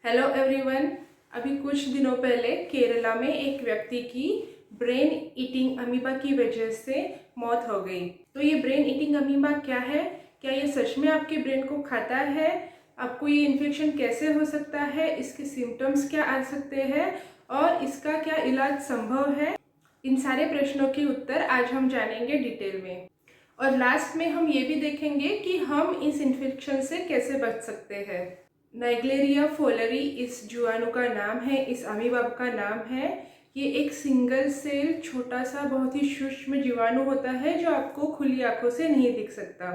Hello everyone. अभी कुछ दिनों पहले केरला में एक व्यक्ति की ब्रेन ईटिंग अमीबा की वजह से मौत हो गई। तो ये ब्रेन ईटिंग अमीबा क्या है? क्या ये सच में आपके ब्रेन को खाता है? आपको ये इन्फेक्शन कैसे हो सकता है? इसके सिम्टम्स क्या आ सकते हैं और इसका क्या इलाज संभव है? इन सारे प्रश्नों के उत्तर आज हम जानेंगे डिटेल में। और लास्ट में हम ये भी देखेंगे कि हम इस इन्फेक्शन से कैसे बच सकते हैं। नाइग्लेरिया फोलरी इस जीवाणु का नाम है, इस अमीबा का नाम है। ये एक सिंगल सेल छोटा सा बहुत ही सूक्ष्म जीवाणु होता है जो आपको खुली आंखों से नहीं दिख सकता।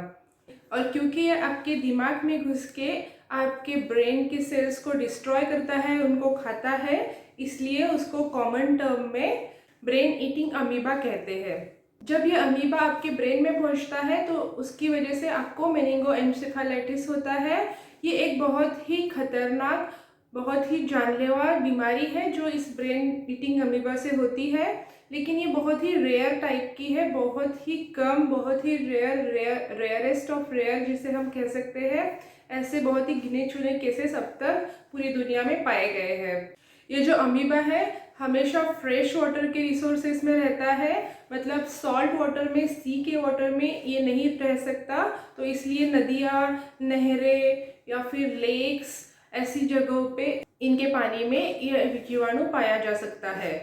और क्योंकि ये आपके दिमाग में घुस के आपके ब्रेन के सेल्स को डिस्ट्रॉय करता है, उनको खाता है, इसलिए उसको कॉमन टर्म में ब्रेन ईटिंग अमीबा कहते हैं। जब ये अमीबा आपके ब्रेन में पहुंचता है तो उसकी वजह से आपको मेनिंगोएन्सेफेलाइटिस होता है। ये एक बहुत ही खतरनाक, बहुत ही जानलेवा बीमारी है जो इस ब्रेन ईटिंग अमीबा से होती है। लेकिन ये बहुत ही रेयर टाइप की है, बहुत ही कम, बहुत ही रेयरेस्ट ऑफ रेयर जिसे हम कह सकते हैं। ऐसे बहुत ही गिने चुने केसेस अब तक पूरी दुनिया में पाए गए हैं। ये जो अमीबा है हमेशा फ्रेश वाटर के रिसोर्सेज में रहता है, मतलब सॉल्ट वाटर में, सी के वाटर में ये नहीं रह सकता। तो इसलिए नदियाँ, नहरें या फिर लेक्स, ऐसी जगहों पे इनके पानी में ये जीवाणु पाया जा सकता है।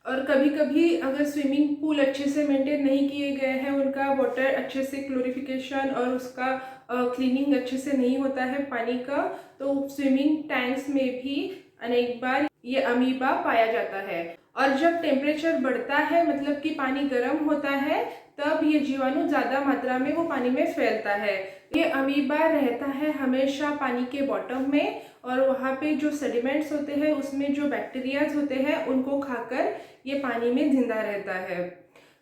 और कभी कभी अगर स्विमिंग पूल अच्छे से मेंटेन नहीं किए गए हैं, उनका वाटर अच्छे से क्लोरिफिकेशन और उसका क्लीनिंग अच्छे से नहीं होता है पानी का, तो स्विमिंग टैंक्स में भी अनेक बार ये अमीबा पाया जाता है। और जब टेम्परेचर बढ़ता है, मतलब कि पानी गर्म होता है, तब ये जीवाणु ज़्यादा मात्रा में वो पानी में फैलता है। ये अमीबा रहता है हमेशा पानी के बॉटम में, और वहाँ पे जो सेडिमेंट्स होते हैं उसमें जो बैक्टीरियाज होते हैं उनको खाकर ये पानी में जिंदा रहता है।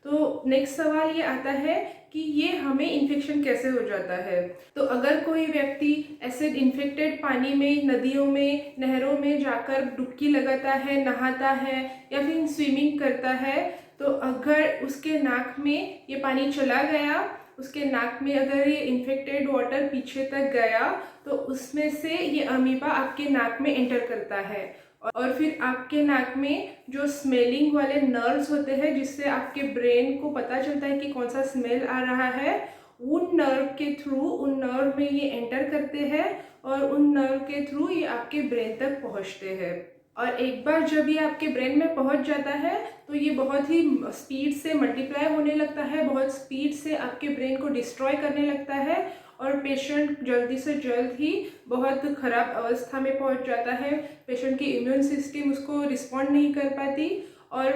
तो नेक्स्ट सवाल ये आता है कि ये हमें इन्फेक्शन कैसे हो जाता है। तो अगर कोई व्यक्ति एसिड इन्फेक्टेड पानी में, नदियों में, नहरों में जाकर डुबकी लगाता है, नहाता है या फिर स्विमिंग करता है, तो अगर उसके नाक में ये पानी चला गया, उसके नाक में अगर ये इन्फेक्टेड वाटर पीछे तक गया, तो उसमें से ये अमीबा आपके नाक में एंटर करता है। और फिर आपके नाक में जो स्मेलिंग वाले नर्व्स होते हैं, जिससे आपके ब्रेन को पता चलता है कि कौन सा स्मेल आ रहा है, उन नर्व के थ्रू, उन नर्व में ये एंटर करते हैं और उन नर्व के थ्रू ये आपके ब्रेन तक पहुंचते हैं। और एक बार जब ये आपके ब्रेन में पहुंच जाता है तो ये बहुत ही स्पीड से मल्टीप्लाई होने लगता है, बहुत स्पीड से आपके ब्रेन को डिस्ट्रॉय करने लगता है, और पेशेंट जल्दी से जल्द ही बहुत ख़राब अवस्था में पहुंच जाता है। पेशेंट की इम्यून सिस्टम उसको रिस्पॉन्ड नहीं कर पाती, और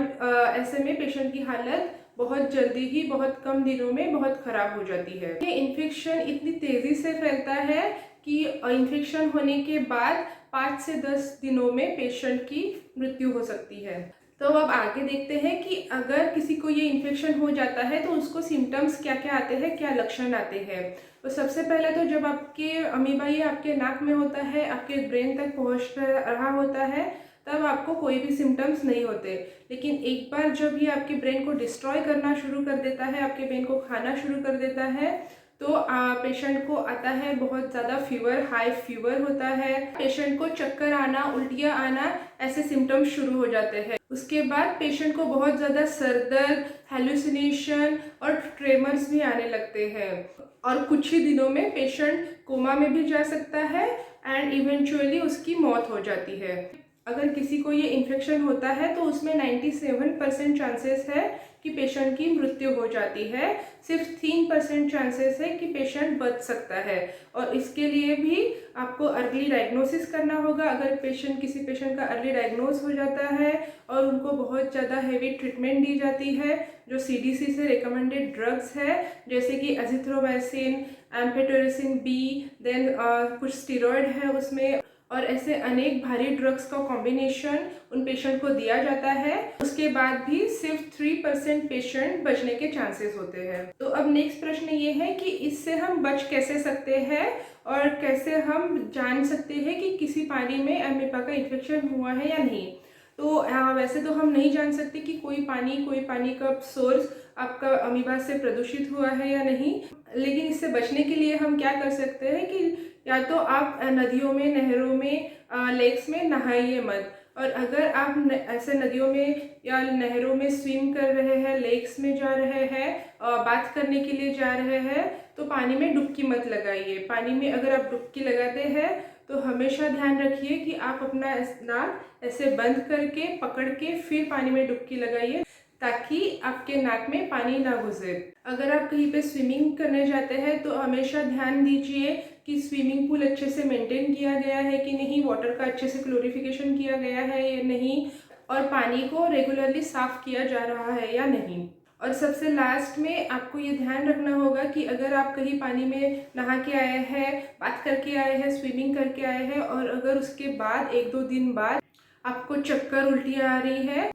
ऐसे में पेशेंट की हालत बहुत जल्दी ही, बहुत कम दिनों में बहुत ख़राब हो जाती है। ये इन्फेक्शन इतनी तेज़ी से फैलता है कि इन्फेक्शन होने के बाद 5 से 10 दिनों में पेशेंट की मृत्यु हो सकती है। तो अब आगे देखते हैं कि अगर किसी को ये इन्फेक्शन हो जाता है तो उसको सिम्टम्स क्या क्या आते हैं, क्या लक्षण आते हैं। तो सबसे पहले तो जब आपके अमीबा ये आपके नाक में होता है, आपके ब्रेन तक पहुंच रहा होता है, तब आपको कोई भी सिम्टम्स नहीं होते। लेकिन एक बार जब ये आपके ब्रेन को डिस्ट्रॉय करना शुरू कर देता है, आपके ब्रेन को खाना शुरू कर देता है, तो पेशेंट को आता है बहुत ज़्यादा फीवर, हाई फीवर होता है। पेशेंट को चक्कर आना, उल्टियाँ आना, ऐसे सिम्टम्स शुरू हो जाते हैं। उसके बाद पेशेंट को बहुत ज़्यादा सर दर्द, हेलुसिनेशन और ट्रेमर्स भी आने लगते हैं। और कुछ ही दिनों में पेशेंट कोमा में भी जा सकता है एंड इवेंचुअली उसकी मौत हो जाती है। अगर किसी को ये इन्फेक्शन होता है तो उसमें 97% चांसेस है कि पेशेंट की मृत्यु हो जाती है, सिर्फ 3% चांसेस है कि पेशेंट बच सकता है। और इसके लिए भी आपको अर्ली डायग्नोसिस करना होगा। अगर किसी पेशेंट का अर्ली डायग्नोस हो जाता है और उनको बहुत ज़्यादा हेवी ट्रीटमेंट दी जाती है, जो सीडीसी से रिकमेंडेड ड्रग्स है, जैसे कि एजिथ्रोमाइसिन, एम्फेटेरिसिन बी, देन कुछ स्टीरॉयड है उसमें, और ऐसे अनेक भारी ड्रग्स का कॉम्बिनेशन उन पेशेंट को दिया जाता है, उसके बाद भी सिर्फ 3% पेशेंट बचने के चांसेस होते हैं। तो अब नेक्स्ट प्रश्न ये है कि इससे हम बच कैसे सकते हैं और कैसे हम जान सकते हैं कि किसी पानी में अमीबा का इन्फेक्शन हुआ है या नहीं। तो वैसे तो हम नहीं जान सकते कि कोई पानी का सोर्स आपका अमीबा से प्रदूषित हुआ है या नहीं, लेकिन इससे बचने के लिए हम क्या कर सकते हैं कि या तो आप नदियों में, नहरों में, लेक्स में नहाइए मत। और अगर आप ऐसे नदियों में या नहरों में स्विम कर रहे हैं, लेक्स में जा रहे हैं, बात करने के लिए जा रहे हैं, तो पानी में डुबकी मत लगाइए। पानी में अगर आप डुबकी लगाते हैं तो हमेशा ध्यान रखिए कि आप अपना नाक ऐसे बंद करके पकड़ के फिर पानी में डुबकी लगाइए, ताकि आपके नाक में पानी ना घुसे। अगर आप कहीं पे स्विमिंग करने जाते हैं तो हमेशा ध्यान दीजिए कि स्विमिंग पूल अच्छे से मेंटेन किया गया है कि नहीं, वाटर का अच्छे से क्लोरिफिकेशन किया गया है या नहीं, और पानी को रेगुलरली साफ़ किया जा रहा है या नहीं। और सबसे लास्ट में आपको ये ध्यान रखना होगा कि अगर आप कहीं पानी में नहा के आए हैं, बात करके आए हैं, स्विमिंग करके आए हैं, और अगर उसके बाद 1-2 दिन बाद आपको चक्कर, उल्टियाँ आ रही है,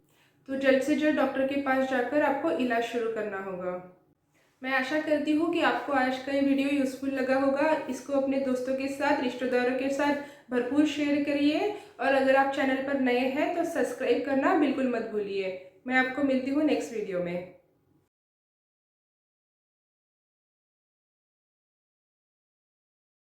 तो जल्द से जल्द डॉक्टर के पास जाकर आपको इलाज शुरू करना होगा। मैं आशा करती हूँ कि आपको आज का ये वीडियो यूज़फुल लगा होगा। इसको अपने दोस्तों के साथ, रिश्तेदारों के साथ भरपूर शेयर करिए, और अगर आप चैनल पर नए हैं तो सब्सक्राइब करना बिल्कुल मत भूलिए। मैं आपको मिलती हूँ नेक्स्ट वीडियो में।